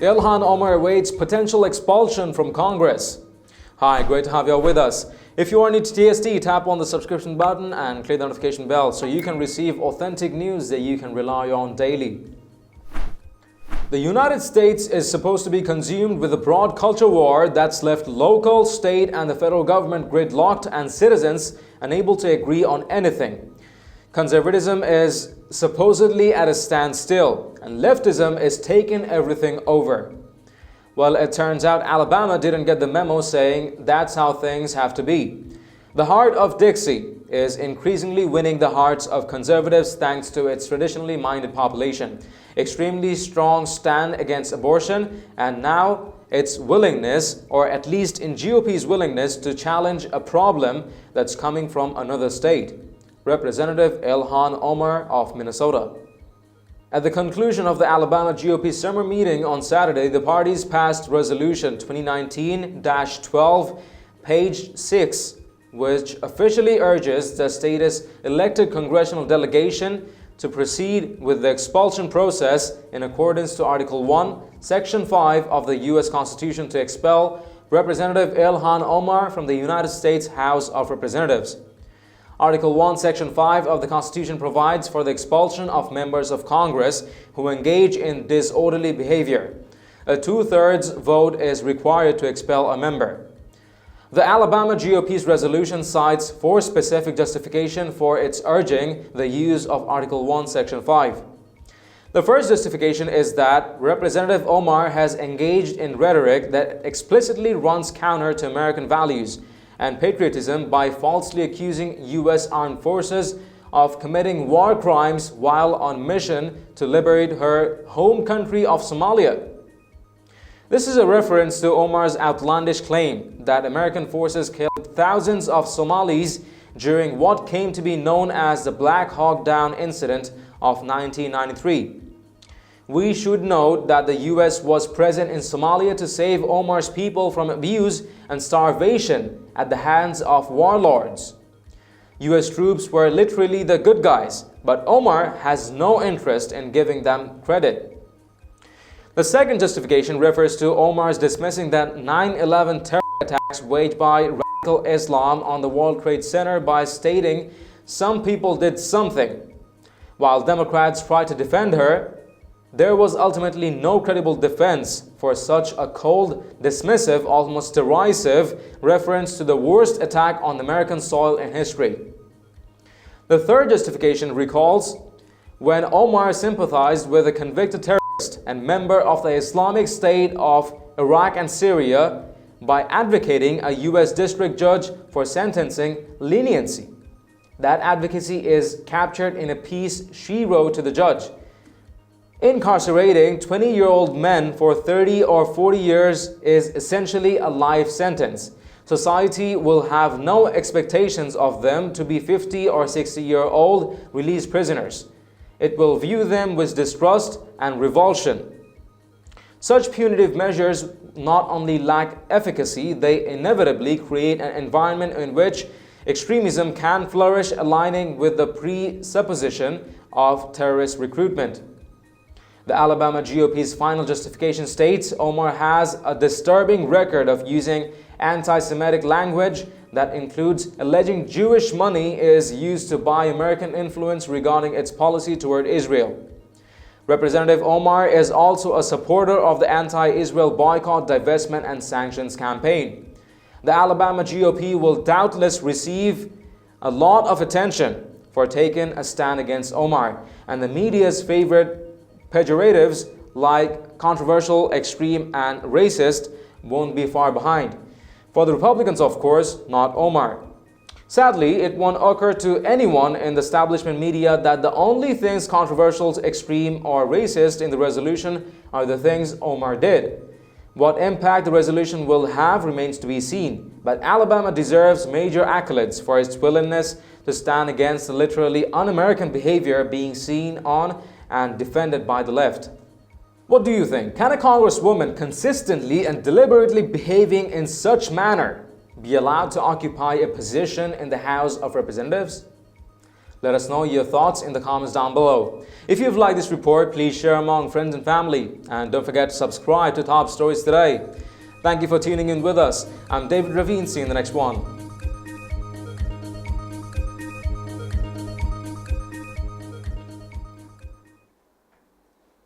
Ilhan Omar awaits potential expulsion from Congress. Hi, great to have you all with us. If you are new to TST, tap on the subscription button and click the notification bell so you can receive authentic news that you can rely on daily. The United States is supposed to be consumed with a broad culture war that's left local, state, and the federal government gridlocked and citizens unable to agree on anything. Conservatism is supposedly at a standstill, and leftism is taking everything over. Well, it turns out Alabama didn't get the memo saying that's how things have to be. The heart of Dixie is increasingly winning the hearts of conservatives thanks to its traditionally minded population, extremely strong stand against abortion, and now its willingness, or at least in GOP's willingness, to challenge a problem that's coming from another state. Representative Ilhan Omar of Minnesota. At the conclusion of the Alabama GOP summer meeting on Saturday, the parties passed Resolution 2019-12, page 6, which officially urges the state's elected congressional delegation to proceed with the expulsion process in accordance to Article 1, Section 5 of the U.S. Constitution to expel Representative Ilhan Omar from the United States House of Representatives. Article 1, Section 5 of the Constitution provides for the expulsion of members of Congress who engage in disorderly behavior. A two-thirds vote is required to expel a member. The Alabama GOP's resolution cites four specific justifications for its urging the use of Article 1, Section 5. The first justification is that Representative Omar has engaged in rhetoric that explicitly runs counter to American values and patriotism by falsely accusing U.S. armed forces of committing war crimes while on mission to liberate her home country of Somalia. This is a reference to Omar's outlandish claim that American forces killed thousands of Somalis during what came to be known as the Black Hawk Down incident of 1993. We should note that the U.S. was present in Somalia to save Omar's people from abuse and starvation at the hands of warlords. U.S. troops were literally the good guys, but Omar has no interest in giving them credit. The second justification refers to Omar's dismissing that 9/11 terror attacks waged by radical Islam on the World Trade Center by stating some people did something. While Democrats tried to defend her, there was ultimately no credible defense for such a cold, dismissive, almost derisive reference to the worst attack on American soil in history. The third justification recalls when Omar sympathized with a convicted terrorist and member of the Islamic State of Iraq and Syria by advocating a U.S. district judge for sentencing leniency. That advocacy is captured in a piece she wrote to the judge. Incarcerating 20-year-old men for 30 or 40 years is essentially a life sentence. Society will have no expectations of them to be 50 or 60-year-old released prisoners. It will view them with distrust and revulsion. Such punitive measures not only lack efficacy, they inevitably create an environment in which extremism can flourish, aligning with the presupposition of terrorist recruitment. The Alabama GOP's final justification states Omar has a disturbing record of using anti-Semitic language that includes alleging Jewish money is used to buy American influence regarding its policy toward Israel. Representative Omar is also a supporter of the anti-Israel boycott, divestment, and sanctions campaign. The Alabama GOP will doubtless receive a lot of attention for taking a stand against Omar, and the media's favorite pejoratives like controversial, extreme, and racist won't be far behind. For the Republicans, of course, not Omar. Sadly, it won't occur to anyone in the establishment media that the only things controversial, extreme, or racist in the resolution are the things Omar did. What impact the resolution will have remains to be seen, but Alabama deserves major accolades for its willingness to stand against the literally un-American behavior being seen on and defended by the left. What do you think? Can a congresswoman consistently and deliberately behaving in such manner be allowed to occupy a position in the House of Representatives? Let us know your thoughts in the comments down below. If you've liked this report, please share among friends and family. And don't forget to subscribe to Top Stories Today. Thank you for tuning in with us. I'm David Ravine. See you in the next one.